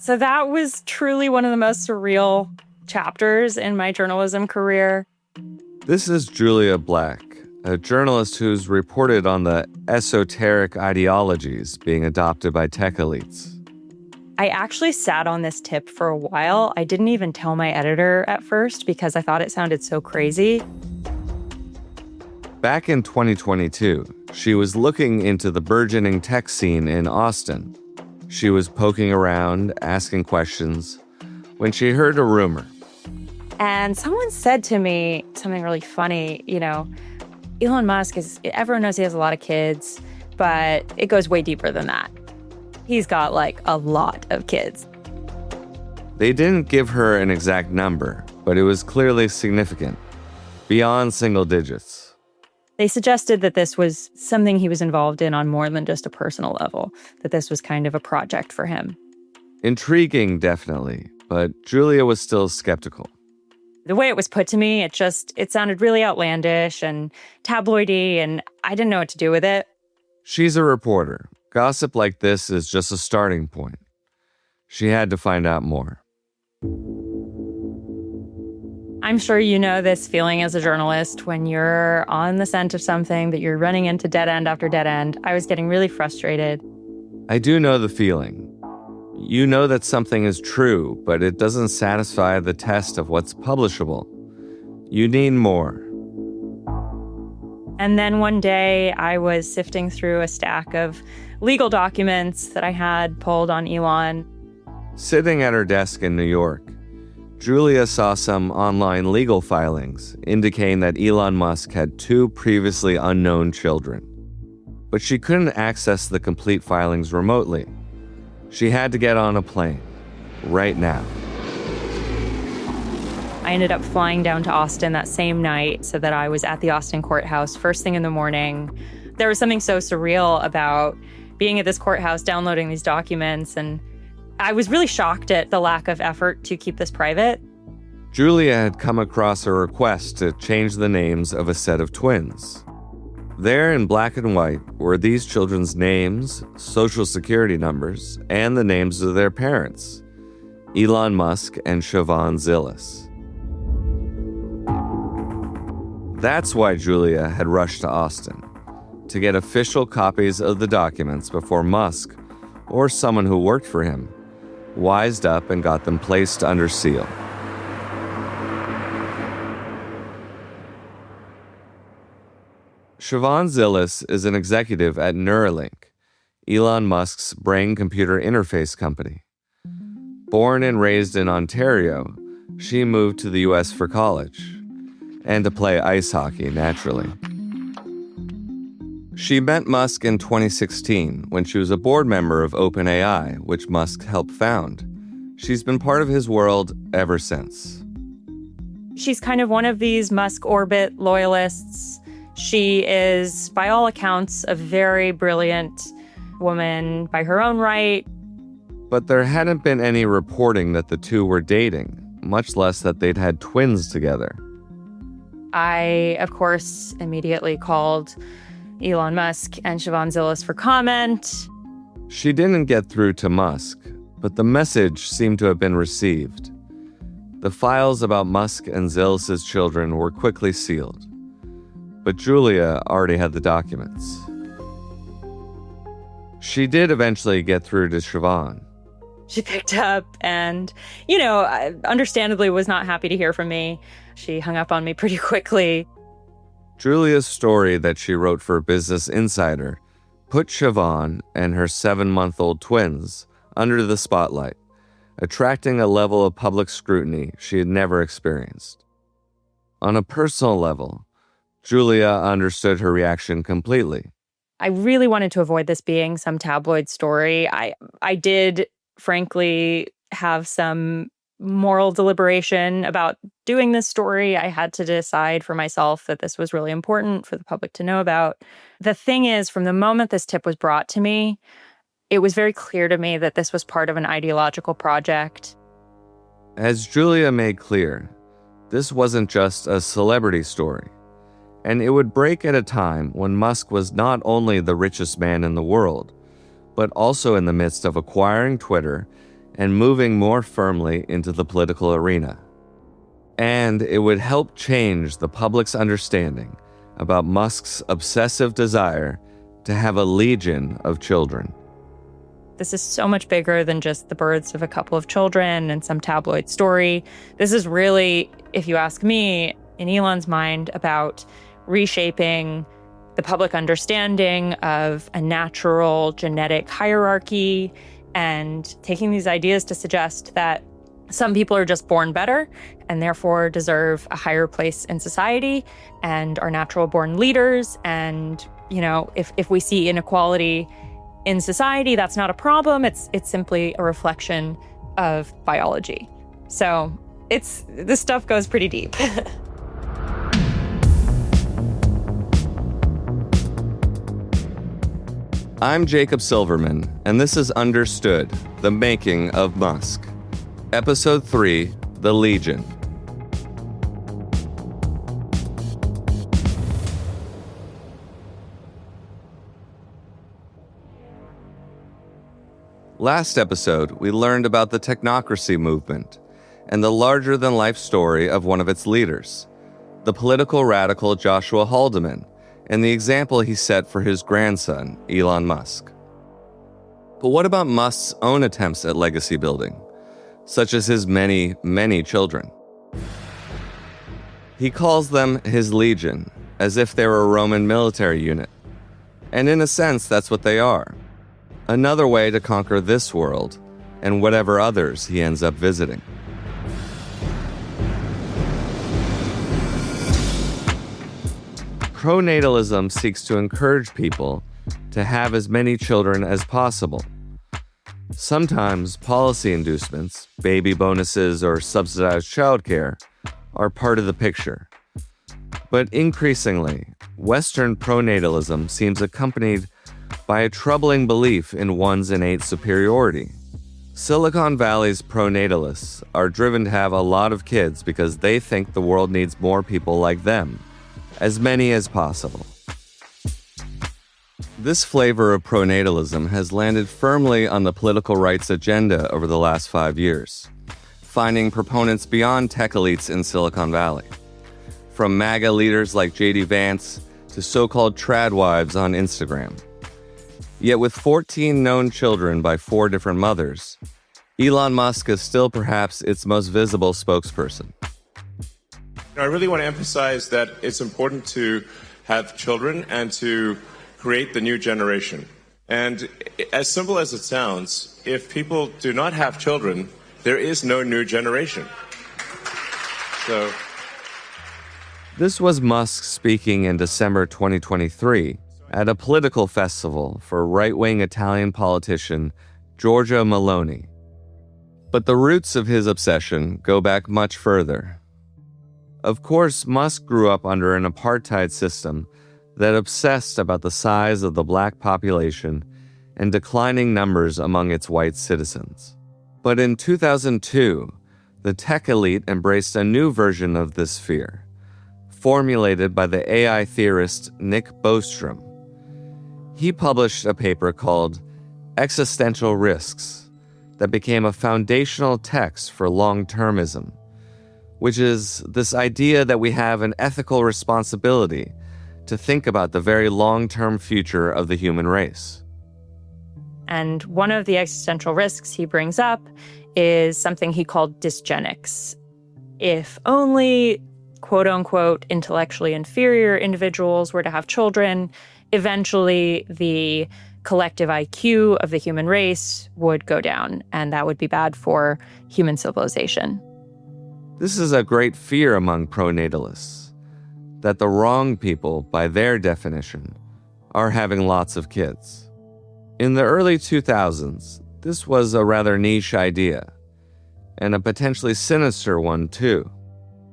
So that was truly one of the most surreal chapters in my journalism career. This is Julia Black, a journalist who's reported on the esoteric ideologies being adopted by tech elites. I actually sat on this tip for a while. I didn't even tell my editor at first because I thought it sounded so crazy. Back in 2022, she was looking into the burgeoning tech scene in Austin. She was poking around, asking questions, when she heard a rumor. And someone said to me something really funny, Elon Musk everyone knows he has a lot of kids, but it goes way deeper than that. He's got a lot of kids. They didn't give her an exact number, but it was clearly significant, beyond single digits. They suggested that this was something he was involved in on more than just a personal level, that this was kind of a project for him. Intriguing, definitely, but Julia was still skeptical. The way it was put to me, it sounded really outlandish and tabloidy, and I didn't know what to do with it. She's a reporter. Gossip like this is just a starting point. She had to find out more. I'm sure you know this feeling as a journalist when you're on the scent of something that you're running into dead end after dead end. I was getting really frustrated. I do know the feeling. You know that something is true, but it doesn't satisfy the test of what's publishable. You need more. And then one day I was sifting through a stack of legal documents that I had pulled on Elon. Sitting at her desk in New York, Julia saw some online legal filings indicating that Elon Musk had 2 previously unknown children. But she couldn't access the complete filings remotely. She had to get on a plane, right now. I ended up flying down to Austin that same night so that I was at the Austin courthouse first thing in the morning. There was something so surreal about being at this courthouse, downloading these documents, and I was really shocked at the lack of effort to keep this private. Julia had come across a request to change the names of a set of twins. There in black and white were these children's names, social security numbers, and the names of their parents, Elon Musk and Siobhan Zillis. That's why Julia had rushed to Austin, to get official copies of the documents before Musk, or someone who worked for him, wised up and got them placed under seal. Siobhan Zillis is an executive at Neuralink, Elon Musk's brain-computer interface company. Born and raised in Ontario, she moved to the U.S. for college, and to play ice hockey, naturally. She met Musk in 2016 when she was a board member of OpenAI, which Musk helped found. She's been part of his world ever since. She's kind of one of these Musk orbit loyalists. She is, by all accounts, a very brilliant woman by her own right. But there hadn't been any reporting that the two were dating, much less that they'd had twins together. I, of course, immediately called Elon Musk and Siobhan Zillis for comment. She didn't get through to Musk, but the message seemed to have been received. The files about Musk and Zillis' children were quickly sealed. But Julia already had the documents. She did eventually get through to Siobhan. She picked up and, understandably was not happy to hear from me. She hung up on me pretty quickly. Julia's story that she wrote for Business Insider put Siobhan and her 7-month-old twins under the spotlight, attracting a level of public scrutiny she had never experienced. On a personal level, Julia understood her reaction completely. I really wanted to avoid this being some tabloid story. I did, frankly, have some moral deliberation about doing this story. I had to decide for myself that this was really important for the public to know about. The thing is, from the moment this tip was brought to me, it was very clear to me that this was part of an ideological project. As Julia made clear, this wasn't just a celebrity story. And it would break at a time when Musk was not only the richest man in the world, but also in the midst of acquiring Twitter and moving more firmly into the political arena. And it would help change the public's understanding about Musk's obsessive desire to have a legion of children. This is so much bigger than just the births of a couple of children and some tabloid story. This is really, if you ask me, in Elon's mind, about reshaping the public understanding of a natural genetic hierarchy and taking these ideas to suggest that some people are just born better and therefore deserve a higher place in society and are natural born leaders. And, you know, if we see inequality in society, that's not a problem. It's simply a reflection of biology. So this stuff goes pretty deep. I'm Jacob Silverman, and this is Understood, the Making of Musk. Episode 3, The Legion. Last episode, we learned about the technocracy movement and the larger-than-life story of one of its leaders, the political radical Joshua Haldeman, and the example he set for his grandson, Elon Musk. But what about Musk's own attempts at legacy building, such as his many, many children? He calls them his legion, as if they were a Roman military unit. And in a sense, that's what they are. Another way to conquer this world and whatever others he ends up visiting. Pronatalism seeks to encourage people to have as many children as possible. Sometimes policy inducements, baby bonuses, or subsidized childcare are part of the picture. But increasingly, Western pronatalism seems accompanied by a troubling belief in one's innate superiority. Silicon Valley's pronatalists are driven to have a lot of kids because they think the world needs more people like them, as many as possible. This flavor of pronatalism has landed firmly on the political right's agenda over the last 5 years, finding proponents beyond tech elites in Silicon Valley. From MAGA leaders like J.D. Vance to so-called trad wives on Instagram. Yet with 14 known children by 4 different mothers, Elon Musk is still perhaps its most visible spokesperson. I really want to emphasize that it's important to have children and to create the new generation. And as simple as it sounds, if people do not have children, there is no new generation. So, this was Musk speaking in December 2023 at a political festival for right-wing Italian politician Giorgia Meloni. But the roots of his obsession go back much further. Of course, Musk grew up under an apartheid system that obsessed about the size of the black population and declining numbers among its white citizens. But in 2002, the tech elite embraced a new version of this fear, formulated by the AI theorist Nick Bostrom. He published a paper called Existential Risks that became a foundational text for long-termism, which is this idea that we have an ethical responsibility to think about the very long-term future of the human race. And one of the existential risks he brings up is something he called dysgenics. If only, quote-unquote, intellectually inferior individuals were to have children, eventually the collective IQ of the human race would go down, and that would be bad for human civilization. This is a great fear among pronatalists, that the wrong people, by their definition, are having lots of kids. In the early 2000s, this was a rather niche idea, and a potentially sinister one too.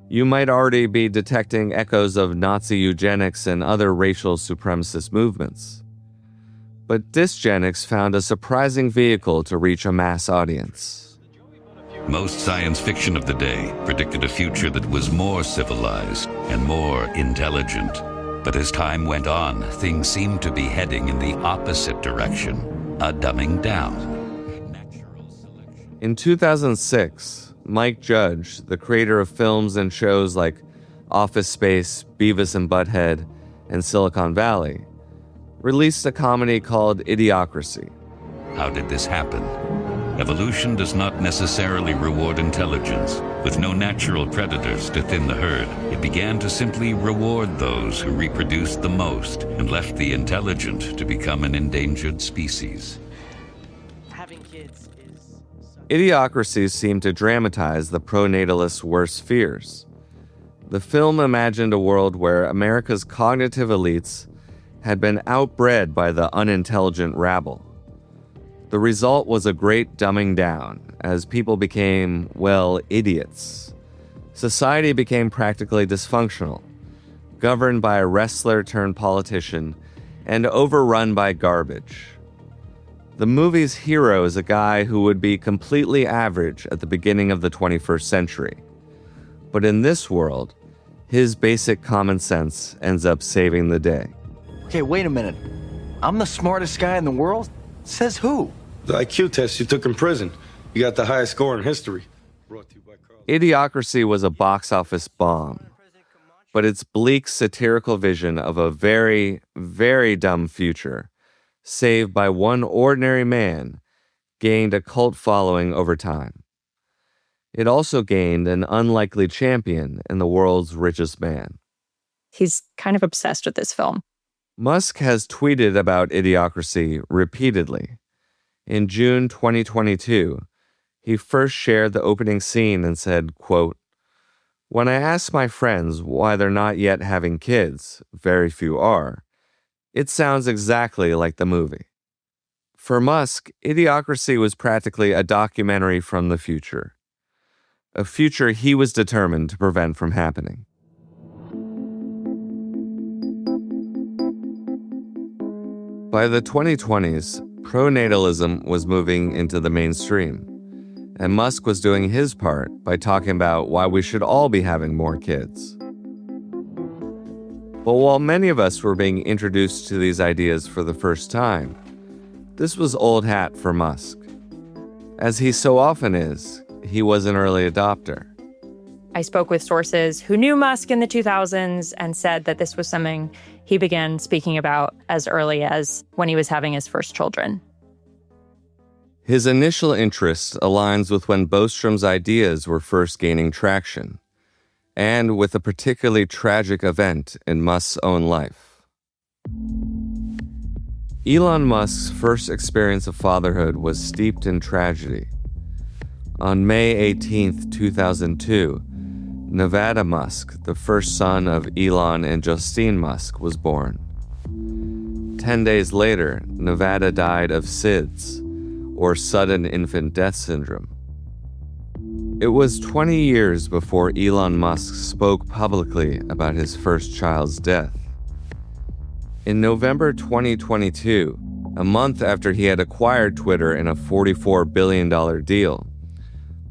You might already be detecting echoes of Nazi eugenics and other racial supremacist movements. But dysgenics found a surprising vehicle to reach a mass audience. Most science fiction of the day predicted a future that was more civilized and more intelligent. But as time went on, things seemed to be heading in the opposite direction, a dumbing down. In 2006, Mike Judge, the creator of films and shows like Office Space, Beavis and Butthead, and Silicon Valley, released a comedy called Idiocracy. How did this happen? Evolution does not necessarily reward intelligence. With no natural predators to thin the herd, it began to simply reward those who reproduced the most and left the intelligent to become an endangered species. Having kids is... Idiocracy seemed to dramatize the pronatalist's worst fears. The film imagined a world where America's cognitive elites had been outbred by the unintelligent rabble. The result was a great dumbing down, as people became, well, idiots. Society became practically dysfunctional, governed by a wrestler turned politician, and overrun by garbage. The movie's hero is a guy who would be completely average at the beginning of the 21st century. But in this world, his basic common sense ends up saving the day. Okay, wait a minute. I'm the smartest guy in the world? Says who? The IQ test you took in prison. You got the highest score in history. Brought to you by Carl. Idiocracy was a box office bomb, but its bleak satirical vision of a very, very dumb future, saved by one ordinary man, gained a cult following over time. It also gained an unlikely champion in the world's richest man. He's kind of obsessed with this film. Musk has tweeted about Idiocracy repeatedly. In June 2022, he first shared the opening scene and said, quote, "When I ask my friends why they're not yet having kids, very few are, it sounds exactly like the movie." For Musk, Idiocracy was practically a documentary from the future, a future he was determined to prevent from happening. By the 2020s, pronatalism was moving into the mainstream, and Musk was doing his part by talking about why we should all be having more kids. But while many of us were being introduced to these ideas for the first time, this was old hat for Musk. As he so often is, he was an early adopter. I spoke with sources who knew Musk in the 2000s and said that this was something he began speaking about as early as when he was having his first children. His initial interest aligns with when Bostrom's ideas were first gaining traction, and with a particularly tragic event in Musk's own life. Elon Musk's first experience of fatherhood was steeped in tragedy. On May 18, 2002, Nevada Musk, the first son of Elon and Justine Musk, was born. 10 days later, Nevada died of SIDS, or sudden infant death syndrome. It was 20 years before Elon Musk spoke publicly about his first child's death. In November 2022, a month after he had acquired Twitter in a $44 billion deal,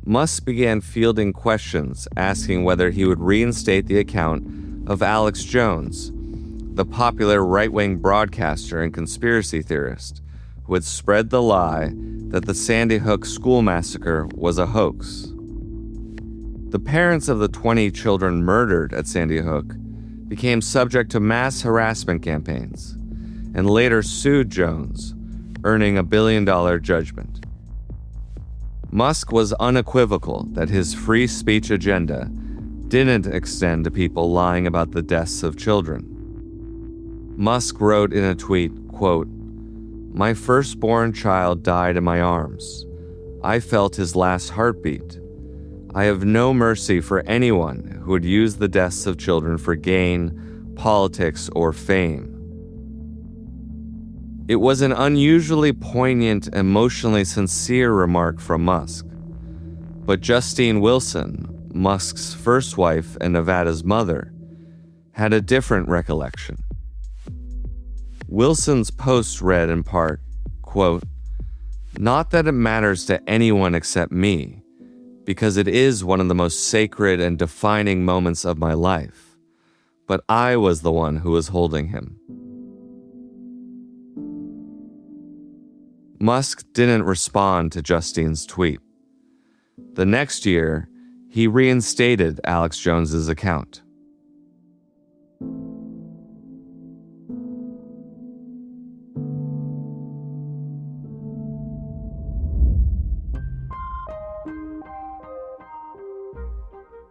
Musk began fielding questions asking whether he would reinstate the account of Alex Jones, the popular right-wing broadcaster and conspiracy theorist who had spread the lie that the Sandy Hook school massacre was a hoax. The parents of the 20 children murdered at Sandy Hook became subject to mass harassment campaigns and later sued Jones, earning a $1 billion judgment. Musk was unequivocal that his free speech agenda didn't extend to people lying about the deaths of children. Musk wrote in a tweet, quote, "My firstborn child died in my arms. I felt his last heartbeat. I have no mercy for anyone who would use the deaths of children for gain, politics, or fame." It was an unusually poignant, emotionally sincere remark from Musk. But Justine Wilson, Musk's first wife and Nevada's mother, had a different recollection. Wilson's post read in part, quote, "Not that it matters to anyone except me, because it is one of the most sacred and defining moments of my life, but I was the one who was holding him." Musk didn't respond to Justine's tweet. The next year, he reinstated Alex Jones's account.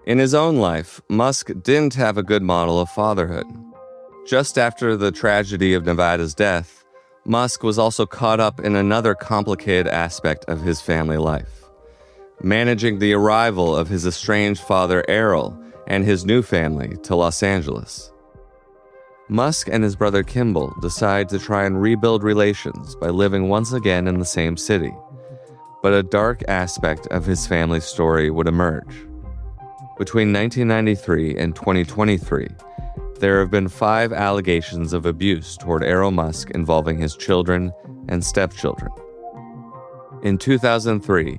In his own life, Musk didn't have a good model of fatherhood. Just after the tragedy of Nevada's death, Musk was also caught up in another complicated aspect of his family life: managing the arrival of his estranged father Errol and his new family to Los Angeles. Musk and his brother Kimball decide to try and rebuild relations by living once again in the same city. But a dark aspect of his family story would emerge. Between 1993 and 2023, there have been 5 allegations of abuse toward Errol Musk involving his children and stepchildren. In 2003,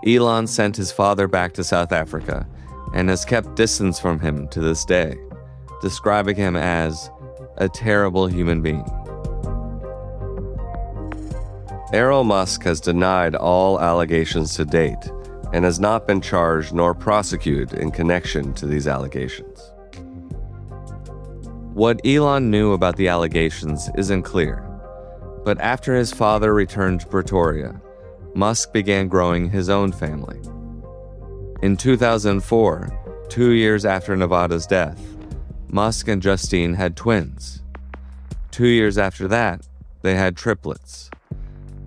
Elon sent his father back to South Africa and has kept distance from him to this day, describing him as a terrible human being. Errol Musk has denied all allegations to date and has not been charged nor prosecuted in connection to these allegations. What Elon knew about the allegations isn't clear, but after his father returned to Pretoria, Musk began growing his own family. In 2004, 2 years after Nevada's death, Musk and Justine had twins. 2 years after that, they had triplets.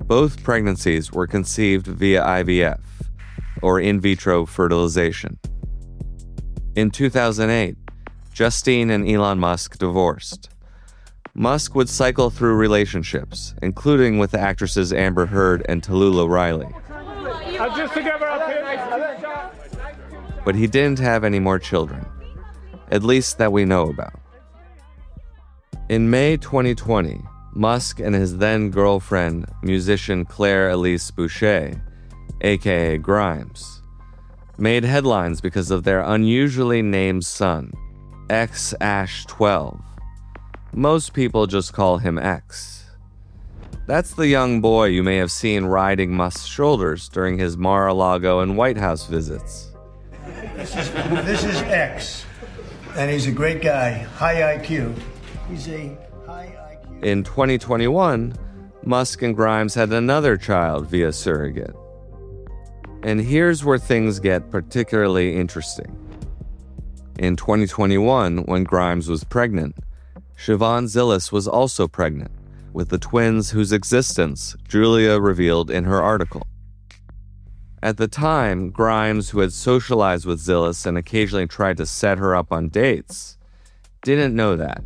Both pregnancies were conceived via IVF, or in vitro fertilization. In 2008, Justine and Elon Musk divorced. Musk would cycle through relationships, including with the actresses Amber Heard and Tallulah Riley. But he didn't have any more children, at least that we know about. In May 2020, Musk and his then-girlfriend, musician Claire Elise Boucher, aka Grimes, made headlines because of their unusually named son, X-12. Most people just call him X. That's the young boy you may have seen riding Musk's shoulders during his Mar-a-Lago and White House visits. This is X, and he's a great guy, high IQ. He's a high IQ. In 2021, Musk and Grimes had another child via surrogate. And here's where things get particularly interesting. In 2021, when Grimes was pregnant, Siobhan Zillis was also pregnant, with the twins whose existence Julia revealed in her article. At the time, Grimes, who had socialized with Zillis and occasionally tried to set her up on dates, didn't know that.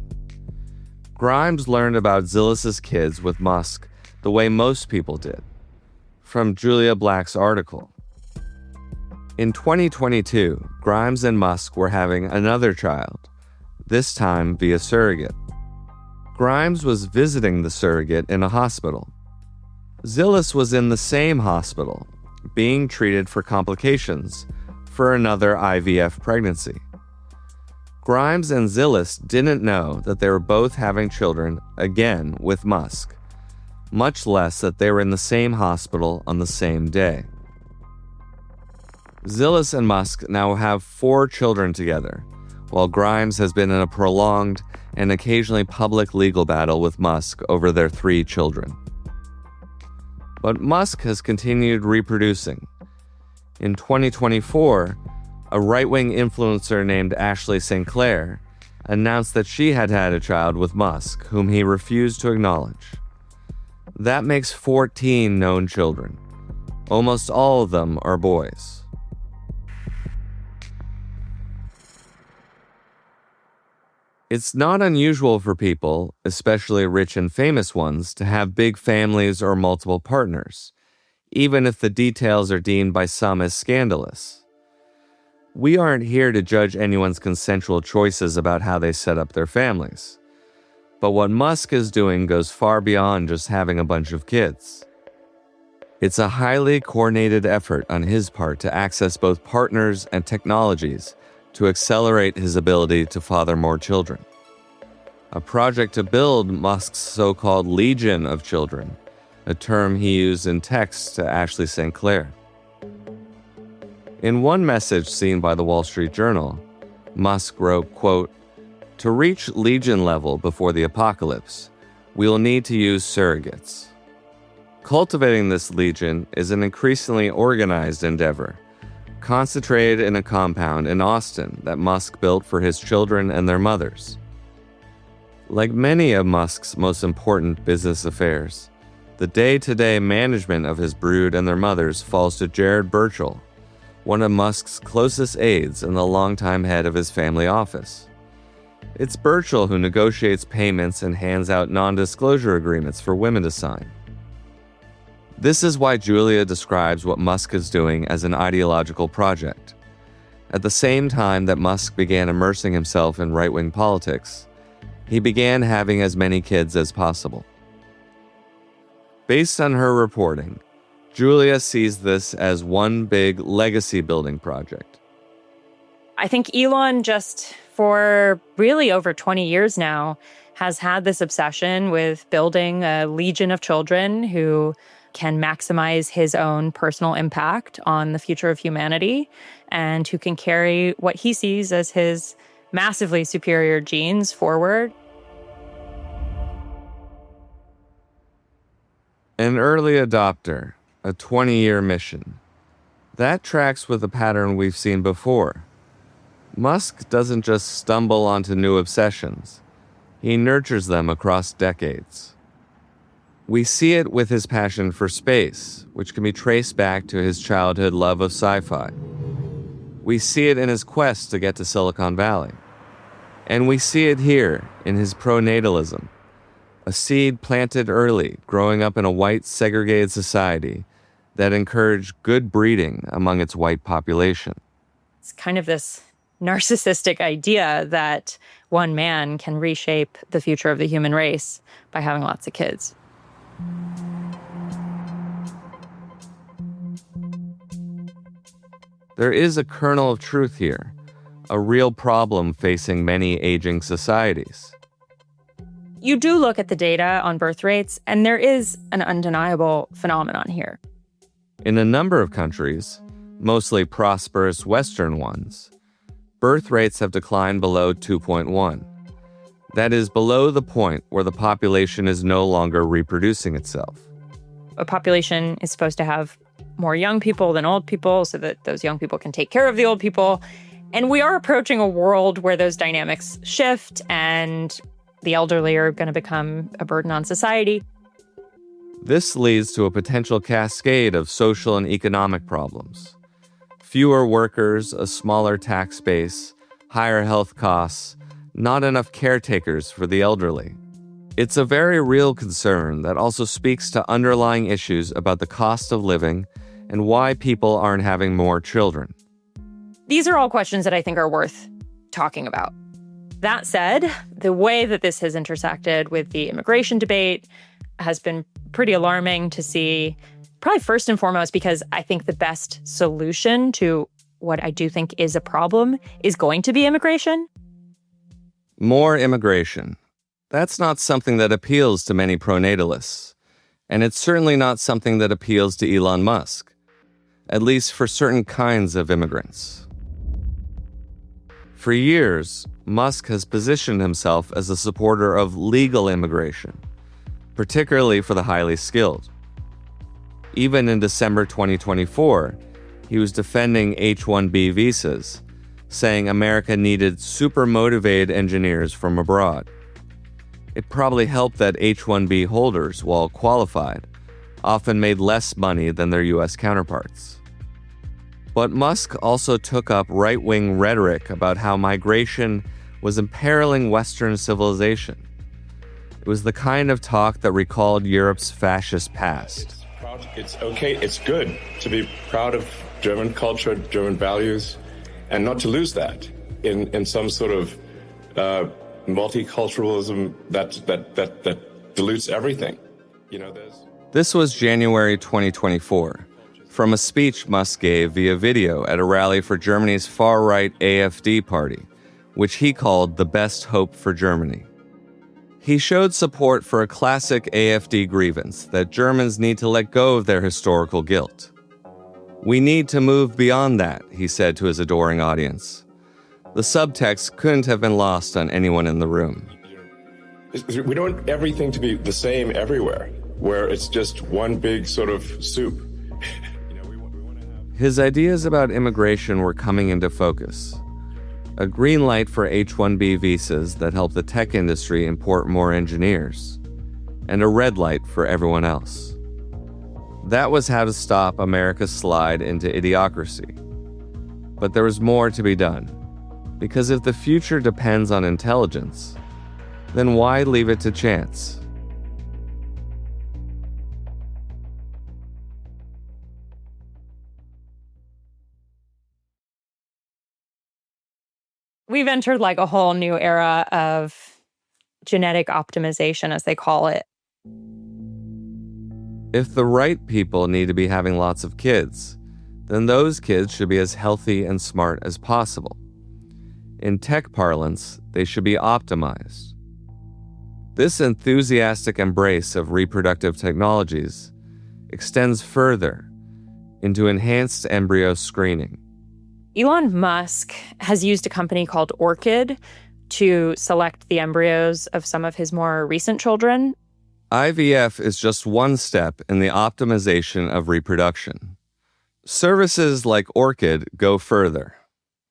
Grimes learned about Zillis's kids with Musk the way most people did, from Julia Black's article. In 2022, Grimes and Musk were having another child, this time via surrogate. Grimes was visiting the surrogate in a hospital. Zillis was in the same hospital, being treated for complications for another IVF pregnancy. Grimes and Zillis didn't know that they were both having children again with Musk, much less that they were in the same hospital on the same day. Zillis and Musk now have 4 children together, while Grimes has been in a prolonged and occasionally public legal battle with Musk over their 3 children. But Musk has continued reproducing. In 2024, a right-wing influencer named Ashley St. Clair announced that she had had a child with Musk, whom he refused to acknowledge. That makes 14 known children. Almost all of them are boys. It's not unusual for people, especially rich and famous ones, to have big families or multiple partners, even if the details are deemed by some as scandalous. We aren't here to judge anyone's consensual choices about how they set up their families. But what Musk is doing goes far beyond just having a bunch of kids. It's a highly coordinated effort on his part to access both partners and technologies to accelerate his ability to father more children. A project to build Musk's so-called Legion of Children, a term he used in text to Ashley St. Clair. In one message seen by the Wall Street Journal, Musk wrote, quote, "To reach Legion level before the apocalypse, we will need to use surrogates." Cultivating this Legion is an increasingly organized endeavor, concentrated in a compound in Austin that Musk built for his children and their mothers. Like many of Musk's most important business affairs, the day-to-day management of his brood and their mothers falls to Jared Burchell, one of Musk's closest aides and the longtime head of his family office. It's Burchell who negotiates payments and hands out non-disclosure agreements for women to sign. This is why Julia describes what Musk is doing as an ideological project. At the same time that Musk began immersing himself in right-wing politics, he began having as many kids as possible. Based on her reporting, Julia sees this as one big legacy-building project. I think Elon, just for really over 20 years now, has had this obsession with building a legion of children who can maximize his own personal impact on the future of humanity and who can carry what he sees as his massively superior genes forward. An early adopter, a 20-year mission. That tracks with a pattern we've seen before. Musk doesn't just stumble onto new obsessions. He nurtures them across decades. We see it with his passion for space, which can be traced back to his childhood love of sci-fi. We see it in his quest to get to Silicon Valley. And we see it here in his pronatalism, a seed planted early, growing up in a white segregated society that encouraged good breeding among its white population. It's kind of this narcissistic idea that one man can reshape the future of the human race by having lots of kids. There is a kernel of truth here, a real problem facing many aging societies. You do look at the data on birth rates, and there is an undeniable phenomenon here. In a number of countries, mostly prosperous Western ones, birth rates have declined below 2.1. That is below the point where the population is no longer reproducing itself. A population is supposed to have more young people than old people so that those young people can take care of the old people. And we are approaching a world where those dynamics shift and the elderly are going to become a burden on society. This leads to a potential cascade of social and economic problems. Fewer workers, a smaller tax base, higher health costs, not enough caretakers for the elderly. It's a very real concern that also speaks to underlying issues about the cost of living and why people aren't having more children. These are all questions that I think are worth talking about. That said, the way that this has intersected with the immigration debate has been pretty alarming to see, probably first and foremost because I think the best solution to what I do think is a problem is going to be immigration. More immigration. That's not something that appeals to many pronatalists, and it's certainly not something that appeals to Elon Musk, at least for certain kinds of immigrants. For years, Musk has positioned himself as a supporter of legal immigration, particularly for the highly skilled. Even in December 2024, he was defending H-1B visas, saying America needed super-motivated engineers from abroad. It probably helped that H-1B holders, while qualified, often made less money than their U.S. counterparts. But Musk also took up right-wing rhetoric about how migration was imperiling Western civilization. It was the kind of talk that recalled Europe's fascist past. It's okay, it's good to be proud of German culture, German values, and not to lose that in some sort of multiculturalism that dilutes everything. This was January 2024, from a speech Musk gave via video at a rally for Germany's far-right AfD party, which he called the best hope for Germany. He showed support for a classic AfD grievance that Germans need to let go of their historical guilt. "We need to move beyond that," he said to his adoring audience. The subtext couldn't have been lost on anyone in the room. We don't want everything to be the same everywhere, where it's just one big sort of soup. His ideas about immigration were coming into focus. A green light for H-1B visas that help the tech industry import more engineers, and a red light for everyone else. That was how to stop America's slide into idiocracy. But there was more to be done, because if the future depends on intelligence, then why leave it to chance? We've entered like a whole new era of genetic optimization, as they call it. If the right people need to be having lots of kids, then those kids should be as healthy and smart as possible. In tech parlance, they should be optimized. This enthusiastic embrace of reproductive technologies extends further into enhanced embryo screening. Elon Musk has used a company called Orchid to select the embryos of some of his more recent children. IVF is just one step in the optimization of reproduction. Services like Orchid go further.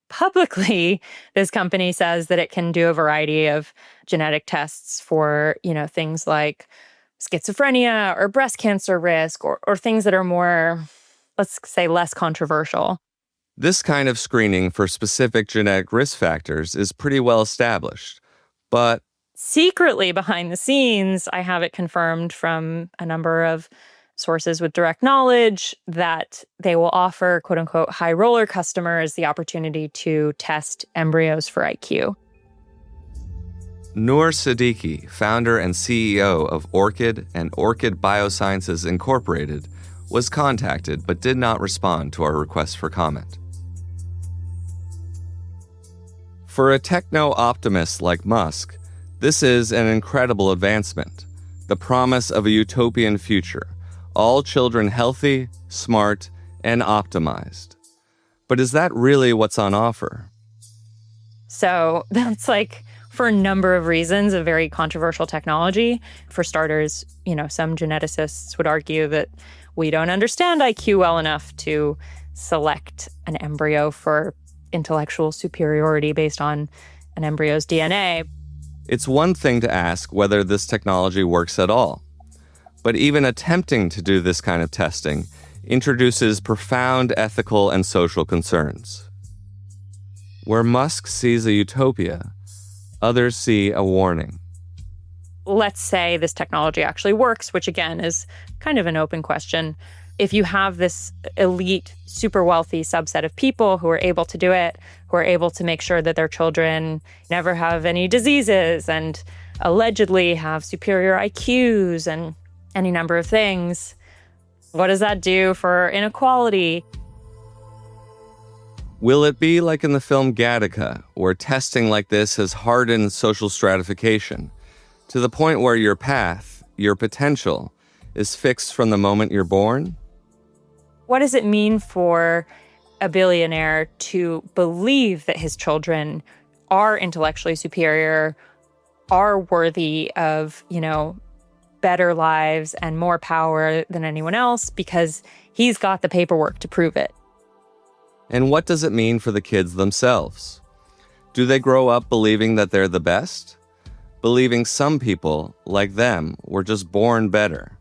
Publicly, this company says that it can do a variety of genetic tests for, things like schizophrenia or breast cancer risk or things that are more, let's say, less controversial. This kind of screening for specific genetic risk factors is pretty well established, but secretly behind the scenes, I have it confirmed from a number of sources with direct knowledge that they will offer, quote unquote, high roller customers the opportunity to test embryos for IQ. Noor Siddiqui, founder and CEO of Orchid and Orchid Biosciences Incorporated, was contacted but did not respond to our request for comment. For a techno-optimist like Musk, this is an incredible advancement, the promise of a utopian future, all children healthy, smart, and optimized. But is that really what's on offer? So that's for a number of reasons, a very controversial technology. For starters, some geneticists would argue that we don't understand IQ well enough to select an embryo for intellectual superiority based on an embryo's DNA. It's one thing to ask whether this technology works at all. But even attempting to do this kind of testing introduces profound ethical and social concerns. Where Musk sees a utopia, others see a warning. Let's say this technology actually works, which again is kind of an open question. If you have this elite, super wealthy subset of people who are able to do it, who are able to make sure that their children never have any diseases and allegedly have superior IQs and any number of things, what does that do for inequality? Will it be like in the film Gattaca, where testing like this has hardened social stratification to the point where your path, your potential, is fixed from the moment you're born? What does it mean for a billionaire to believe that his children are intellectually superior, are worthy of, better lives and more power than anyone else because he's got the paperwork to prove it? And what does it mean for the kids themselves? Do they grow up believing that they're the best? Believing some people, like them, were just born better?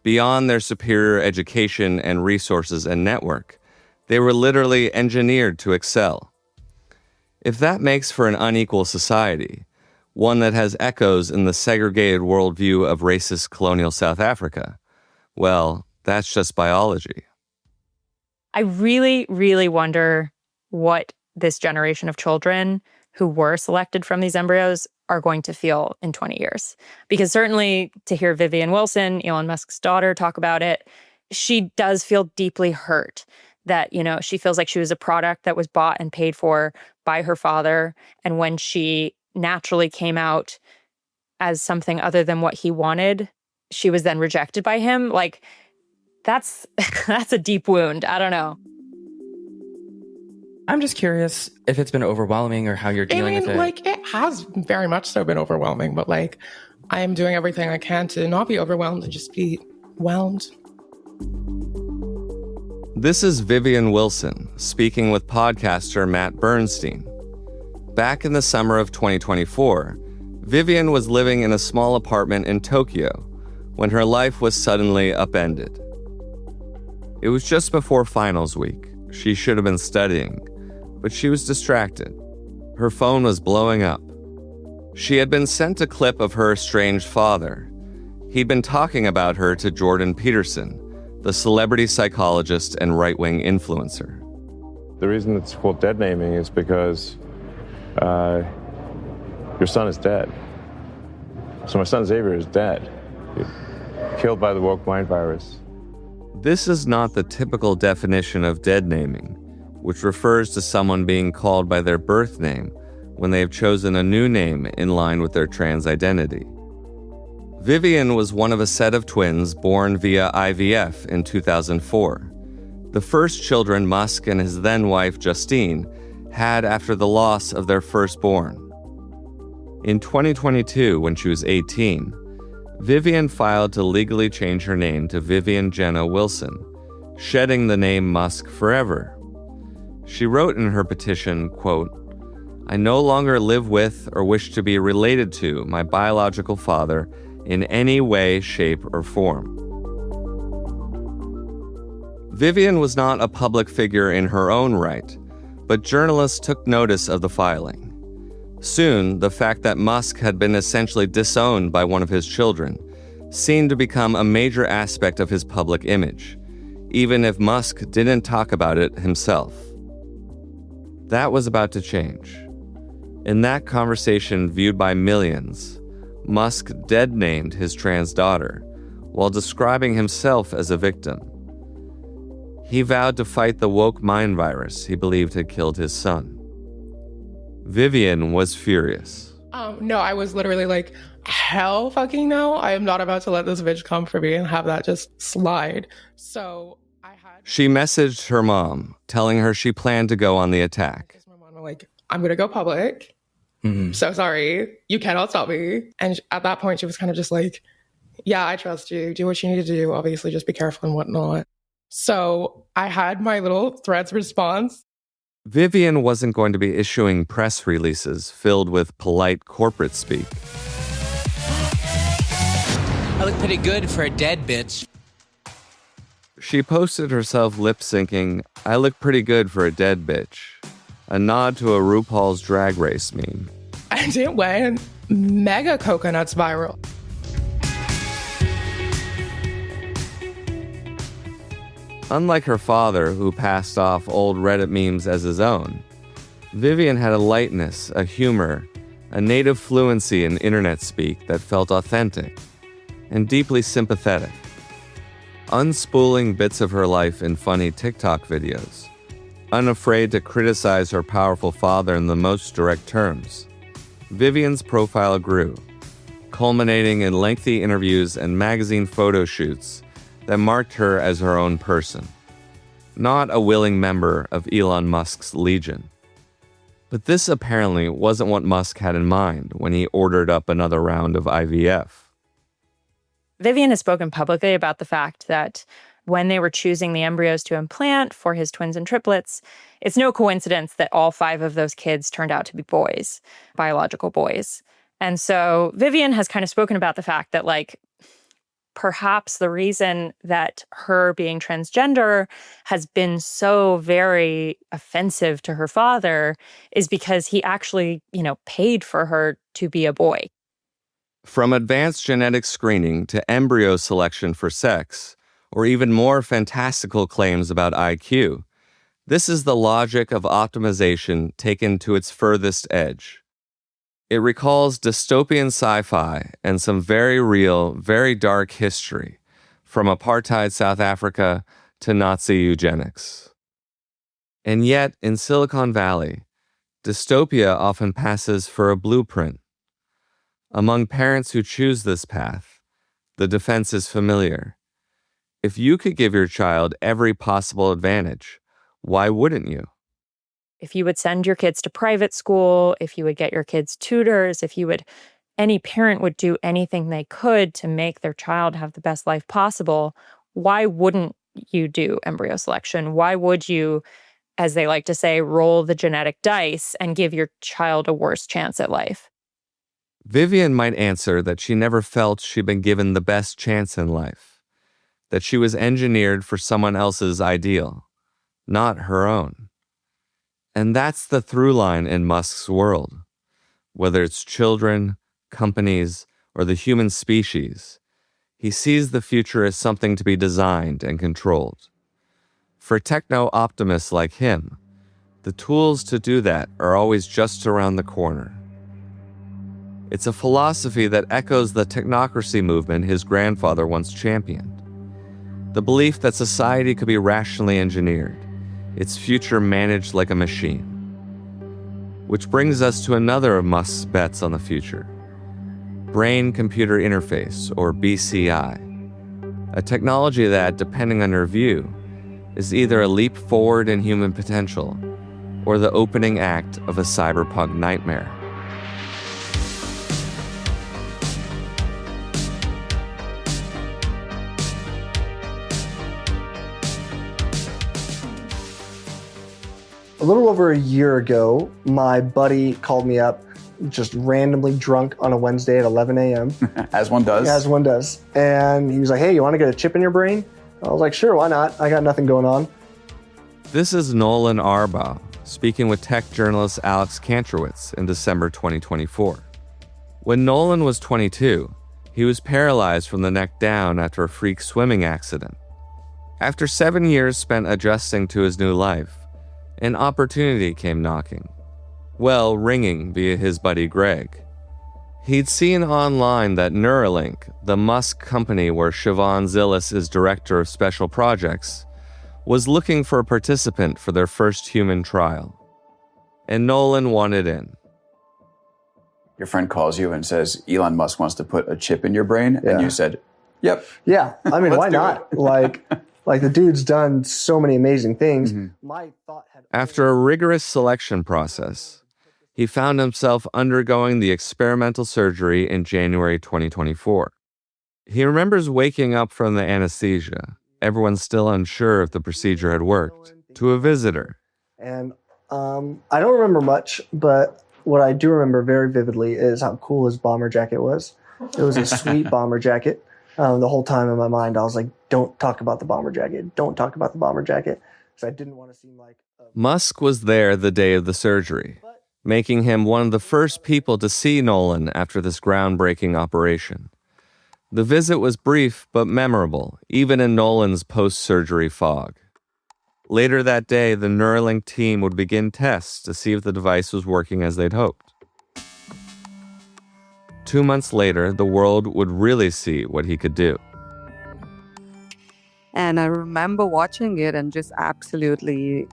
Beyond their superior education and resources and network, they were literally engineered to excel. If that makes for an unequal society, one that has echoes in the segregated worldview of racist colonial South Africa, well, that's just biology. I really, really wonder what this generation of children who were selected from these embryos are going to feel in 20 years. Because certainly to hear Vivian Wilson, Elon Musk's daughter, talk about it, she does feel deeply hurt that, she feels like she was a product that was bought and paid for by her father. And when she naturally came out as something other than what he wanted, she was then rejected by him. That's a deep wound. I don't know. I'm just curious if it's been overwhelming or how you're dealing with it. Like, it has very much so been overwhelming, but like, I am doing everything I can to not be overwhelmed and just be whelmed. This is Vivian Wilson speaking with podcaster Matt Bernstein. Back in the summer of 2024, Vivian was living in a small apartment in Tokyo when her life was suddenly upended. It was just before finals week. She should have been studying, but she was distracted. Her phone was blowing up. She had been sent a clip of her estranged father. He'd been talking about her to Jordan Peterson, the celebrity psychologist and right-wing influencer. The reason it's called dead naming is because your son is dead. So my son Xavier is dead, killed by the woke mind virus. This is not the typical definition of dead naming, which refers to someone being called by their birth name when they have chosen a new name in line with their trans identity. Vivian was one of a set of twins born via IVF in 2004, the first children Musk and his then-wife Justine had after the loss of their firstborn. In 2022, when she was 18, Vivian filed to legally change her name to Vivian Jenna Wilson, shedding the name Musk forever. She wrote in her petition, quote, "I no longer live with or wish to be related to my biological father in any way, shape, or form." Vivian was not a public figure in her own right, but journalists took notice of the filing. Soon, the fact that Musk had been essentially disowned by one of his children seemed to become a major aspect of his public image, even if Musk didn't talk about it himself. That was about to change. In that conversation viewed by millions, Musk dead-named his trans daughter while describing himself as a victim. He vowed to fight the woke mind virus he believed had killed his son. Vivian was furious. No, I was literally like, hell fucking no. I am not about to let this bitch come for me and have that just slide. So she messaged her mom, telling her she planned to go on the attack. My mom was like, I'm going to go public. So sorry. You cannot stop me. And at that point, she was kind of just like, yeah, I trust you. Do what you need to do. Obviously, just be careful and whatnot. So I had my little Threads response. Vivian wasn't going to be issuing press releases filled with polite corporate speak. I look pretty good for a dead bitch. She posted herself lip-syncing, "I look pretty good for a dead bitch," a nod to a RuPaul's Drag Race meme. And it went mega coconuts viral. Unlike her father, who passed off old Reddit memes as his own, Vivian had a lightness, a humor, a native fluency in internet speak that felt authentic and deeply sympathetic. Unspooling bits of her life in funny TikTok videos, unafraid to criticize her powerful father in the most direct terms, Vivian's profile grew, culminating in lengthy interviews and magazine photo shoots that marked her as her own person, not a willing member of Elon Musk's legion. But this apparently wasn't what Musk had in mind when he ordered up another round of IVF. Vivian has spoken publicly about the fact that when they were choosing the embryos to implant for his twins and triplets, it's no coincidence that all 5 of those kids turned out to be boys, biological boys. And so Vivian has kind of spoken about the fact that, like, perhaps the reason that her being transgender has been so very offensive to her father is because he actually, paid for her to be a boy. From advanced genetic screening to embryo selection for sex, or even more fantastical claims about IQ, this is the logic of optimization taken to its furthest edge. It recalls dystopian sci-fi and some very real, very dark history, from apartheid South Africa to Nazi eugenics. And yet, in Silicon Valley, dystopia often passes for a blueprint. Among parents who choose this path, the defense is familiar. If you could give your child every possible advantage, why wouldn't you? If you would send your kids to private school, if you would get your kids tutors, any parent would do anything they could to make their child have the best life possible, why wouldn't you do embryo selection? Why would you, as they like to say, roll the genetic dice and give your child a worse chance at life? Vivian might answer that she never felt she'd been given the best chance in life, that she was engineered for someone else's ideal, not her own. And that's the through line in Musk's world. Whether it's children, companies, or the human species, he sees the future as something to be designed and controlled. For techno-optimists like him, the tools to do that are always just around the corner. It's a philosophy that echoes the technocracy movement his grandfather once championed. The belief that society could be rationally engineered, its future managed like a machine. Which brings us to another of Musk's bets on the future: brain-computer interface, or BCI. A technology that, depending on your view, is either a leap forward in human potential or the opening act of a cyberpunk nightmare. A little over a year ago, my buddy called me up, just randomly drunk on a Wednesday at 11 a.m. As one does. As one does. And he was like, hey, you want to get a chip in your brain? I was like, sure, why not? I got nothing going on. This is Nolan Arbaugh speaking with tech journalist Alex Kantrowitz in December 2024. When Nolan was 22, he was paralyzed from the neck down after a freak swimming accident. After 7 years spent adjusting to his new life, an opportunity came knocking. Well, ringing via his buddy Greg. He'd seen online that Neuralink, the Musk company where Siobhan Zillis is director of special projects, was looking for a participant for their first human trial. And Nolan wanted in. Your friend calls you and says, Elon Musk wants to put a chip in your brain, and you said, yep. Yeah, I mean, why not? Like the dude's done so many amazing things. After a rigorous selection process, he found himself undergoing the experimental surgery in January 2024. He remembers waking up from the anesthesia, everyone still unsure if the procedure had worked, to a visitor. And I don't remember much, but what I do remember very vividly is how cool his bomber jacket was. It was a sweet bomber jacket. The whole time in my mind, I was like, don't talk about the bomber jacket. Don't talk about the bomber jacket. Because I didn't want to seem like... Musk was there the day of the surgery, making him one of the first people to see Nolan after this groundbreaking operation. The visit was brief but memorable, even in Nolan's post-surgery fog. Later that day, the Neuralink team would begin tests to see if the device was working as they'd hoped. 2 months later, the world would really see what he could do. And I remember watching it and just absolutely,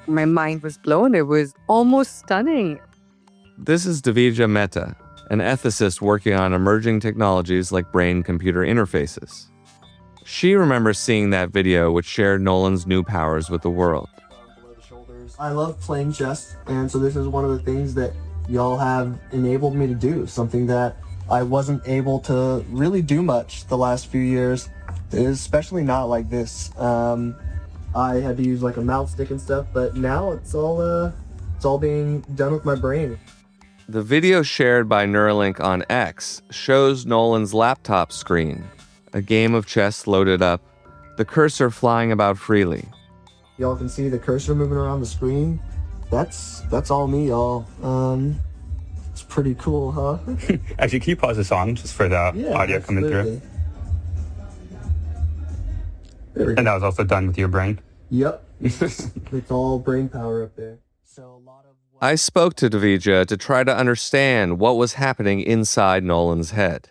my mind was blown. It was almost stunning. This is Divija Mehta, an ethicist working on emerging technologies like brain-computer interfaces. She remembers seeing that video which shared Nolan's new powers with the world. I love playing chess, and so this is one of the things that y'all have enabled me to do, something that I wasn't able to really do much the last few years, especially not like this. I had to use like a mouse stick and stuff, but now it's all being done with my brain. The video shared by Neuralink on X shows Nolan's laptop screen, a game of chess loaded up, the cursor flying about freely. Y'all can see the cursor moving around the screen. That's all me, y'all. It's pretty cool, huh? Actually, can you pause the song just for the audio coming through? And that was also done with your brain? Yep. It's all brain power up there. I spoke to Divija to try to understand what was happening inside Nolan's head.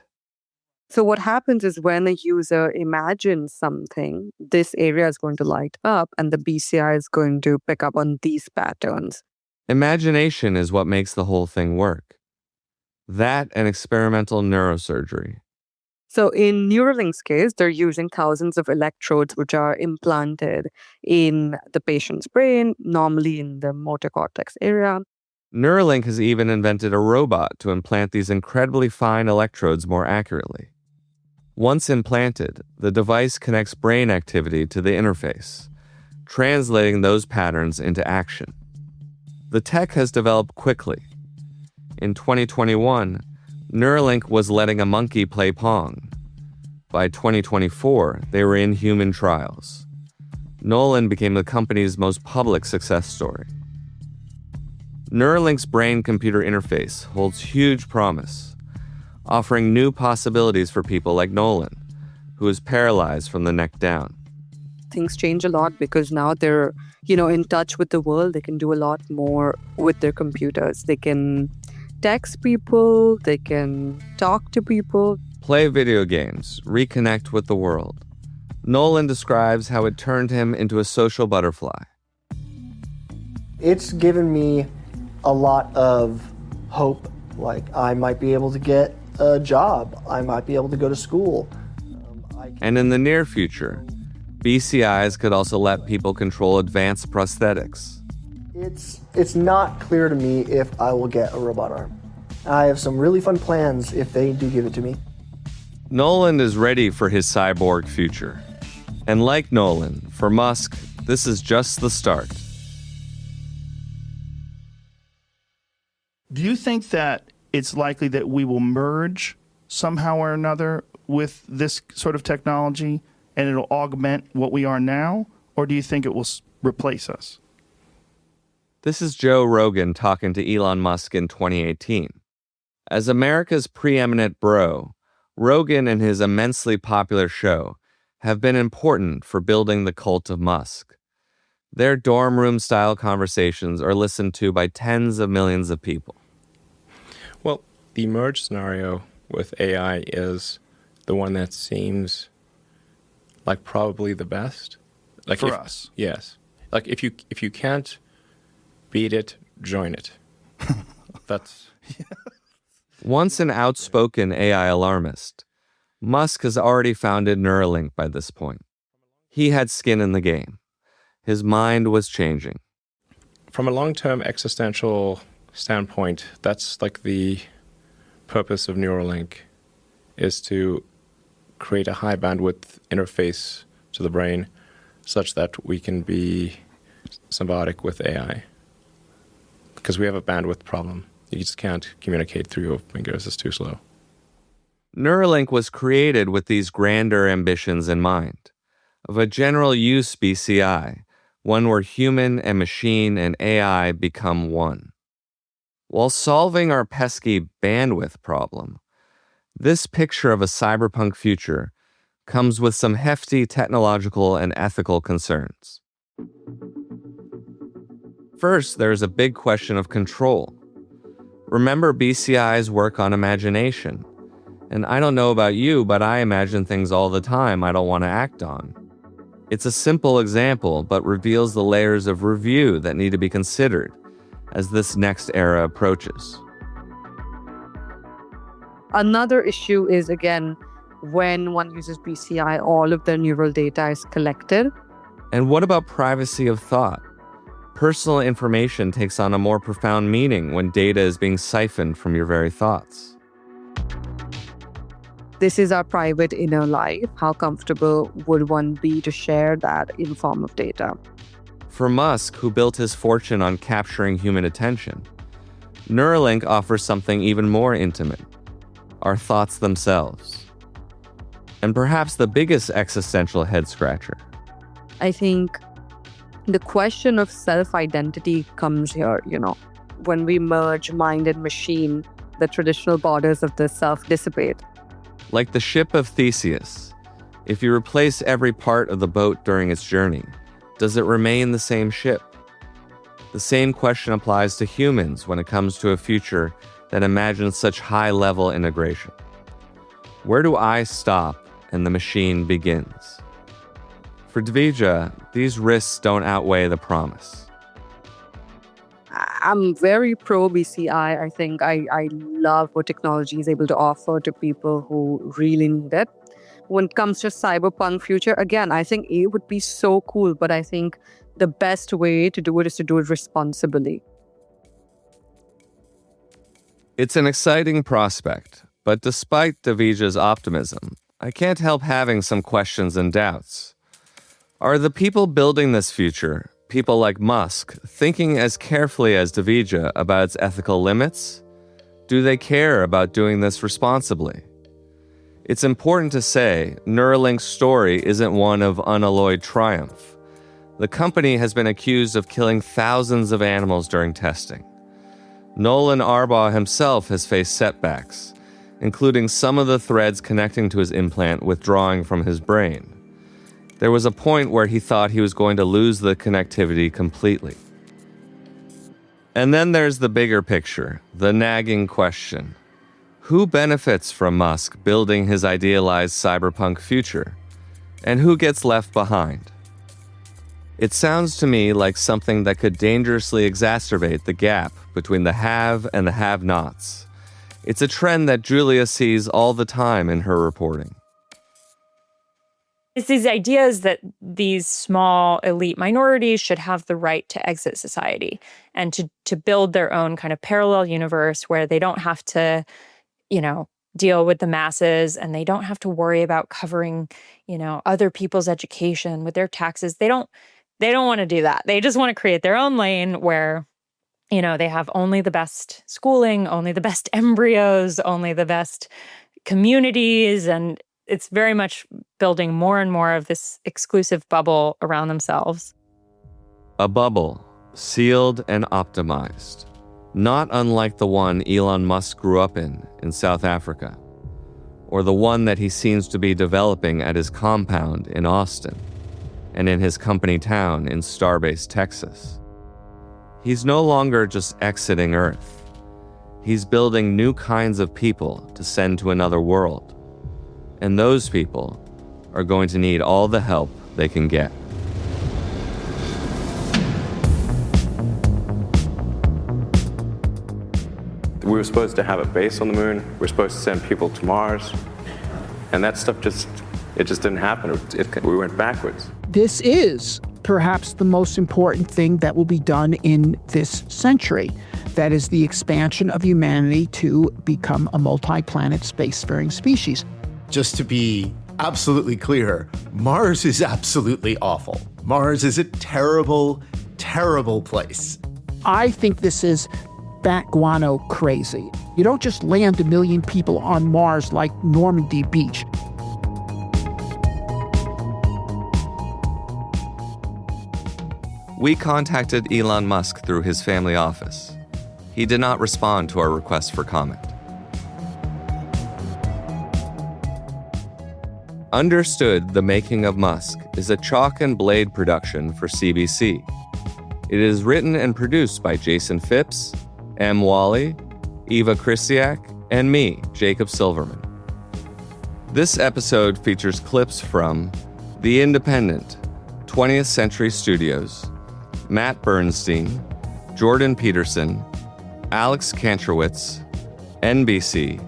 So what happens is when a user imagines something, this area is going to light up and the BCI is going to pick up on these patterns. Imagination is what makes the whole thing work. That and experimental neurosurgery. So in Neuralink's case, they're using thousands of electrodes which are implanted in the patient's brain, normally in the motor cortex area. Neuralink has even invented a robot to implant these incredibly fine electrodes more accurately. Once implanted, the device connects brain activity to the interface, translating those patterns into action. The tech has developed quickly. In 2021, Neuralink was letting a monkey play Pong. By 2024, they were in human trials. Nolan became the company's most public success story. Neuralink's brain-computer interface holds huge promise, offering new possibilities for people like Nolan, who is paralyzed from the neck down. Things change a lot because now they're, in touch with the world. They can do a lot more with their computers. They can text people, they can talk to people. Play video games, reconnect with the world. Nolan describes how it turned him into a social butterfly. It's given me a lot of hope. Like, I might be able to get a job. I might be able to go to school. And in the near future, BCIs could also let people control advanced prosthetics. It's not clear to me if I will get a robot arm. I have some really fun plans if they do give it to me. Nolan is ready for his cyborg future. And like Nolan, for Musk, this is just the start. Do you think that it's likely that we will merge somehow or another with this sort of technology and it'll augment what we are now? Or do you think it will replace us? This is Joe Rogan talking to Elon Musk in 2018. As America's preeminent bro, Rogan and his immensely popular show have been important for building the cult of Musk. Their dorm room-style conversations are listened to by tens of millions of people. Well, the merge scenario with AI is the one that seems like probably the best. Like for us. Yes. Like if you can't beat it, join it. That's... Once an outspoken AI alarmist, Musk has already founded Neuralink by this point. He had skin in the game. His mind was changing. From a long-term existential standpoint, that's like the purpose of Neuralink, is to create a high bandwidth interface to the brain such that we can be symbiotic with AI. Because we have a bandwidth problem. You just can't communicate through your fingers. It's too slow. Neuralink was created with these grander ambitions in mind, of a general use BCI, one where human and machine and AI become one. While solving our pesky bandwidth problem, this picture of a cyberpunk future comes with some hefty technological and ethical concerns. First, there's a big question of control. Remember, BCIs work on imagination. And I don't know about you, but I imagine things all the time I don't want to act on. It's a simple example, but reveals the layers of review that need to be considered as this next era approaches. Another issue is, again, when one uses BCI, all of their neural data is collected. And what about privacy of thought? Personal information takes on a more profound meaning when data is being siphoned from your very thoughts. This is our private inner life. How comfortable would one be to share that in form of data? For Musk, who built his fortune on capturing human attention, Neuralink offers something even more intimate, our thoughts themselves. And perhaps the biggest existential head-scratcher. I think the question of self-identity comes here, When we merge mind and machine, the traditional borders of the self dissipate. Like the ship of Theseus, if you replace every part of the boat during its journey, does it remain the same ship? The same question applies to humans when it comes to a future that imagines such high-level integration. Where do I stop and the machine begins? For Dvija, these risks don't outweigh the promise. I'm very pro BCI. I think I love what technology is able to offer to people who really need it. When it comes to cyberpunk future, again, I think it would be so cool, but I think the best way to do it is to do it responsibly. It's an exciting prospect, but despite Davija's optimism, I can't help having some questions and doubts. Are the people building this future, people like Musk, thinking as carefully as Davija about its ethical limits? Do they care about doing this responsibly? It's important to say Neuralink's story isn't one of unalloyed triumph. The company has been accused of killing thousands of animals during testing. Nolan Arbaugh himself has faced setbacks, including some of the threads connecting to his implant withdrawing from his brain. There was a point where he thought he was going to lose the connectivity completely. And then there's the bigger picture, the nagging question. Who benefits from Musk building his idealized cyberpunk future? And who gets left behind? It sounds to me like something that could dangerously exacerbate the gap between the have and the have-nots. It's a trend that Julia sees all the time in her reporting. It's these ideas that these small elite minorities should have the right to exit society and to build their own kind of parallel universe where they don't have to, deal with the masses, and they don't have to worry about covering, other people's education with their taxes. They don't want to do that. They just want to create their own lane where, they have only the best schooling, only the best embryos, only the best communities, and it's very much building more and more of this exclusive bubble around themselves. A bubble, sealed and optimized, not unlike the one Elon Musk grew up in South Africa, or the one that he seems to be developing at his compound in Austin, and in his company town in Starbase, Texas. He's no longer just exiting Earth. He's building new kinds of people to send to another world. And those people are going to need all the help they can get. We were supposed to have a base on the moon. We were supposed to send people to Mars. And that stuff just didn't happen. We went backwards. This is perhaps the most important thing that will be done in this century. That is the expansion of humanity to become a multi-planet spacefaring species. Just to be absolutely clear, Mars is absolutely awful. Mars is a terrible, terrible place. I think this is bat guano crazy. You don't just land 1 million people on Mars like Normandy Beach. We contacted Elon Musk through his family office. He did not respond to our request for comment. Understood, The Making of Musk is a chalk and blade production for CBC. It is written and produced by Jason Phipps, M. Wally, Eva Krisiak, and me, Jacob Silverman. This episode features clips from The Independent, 20th Century Studios, Matt Bernstein, Jordan Peterson, Alex Kantrowitz, NBC,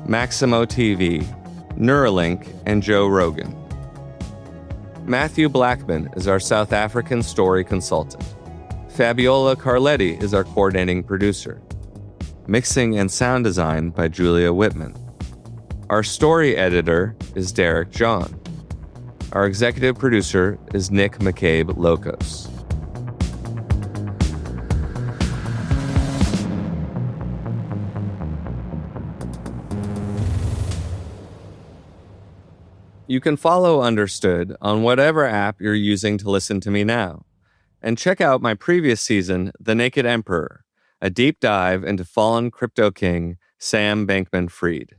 Maximo TV, Neuralink, and Joe Rogan. Matthew Blackman is our South African story consultant. Fabiola Carletti is our coordinating producer. Mixing and sound design by Julia Whitman. Our story editor is Derek John. Our executive producer is Nick McCabe-Locos. You can follow Understood on whatever app you're using to listen to me now. And check out my previous season, The Naked Emperor, a deep dive into fallen crypto king Sam Bankman-Fried.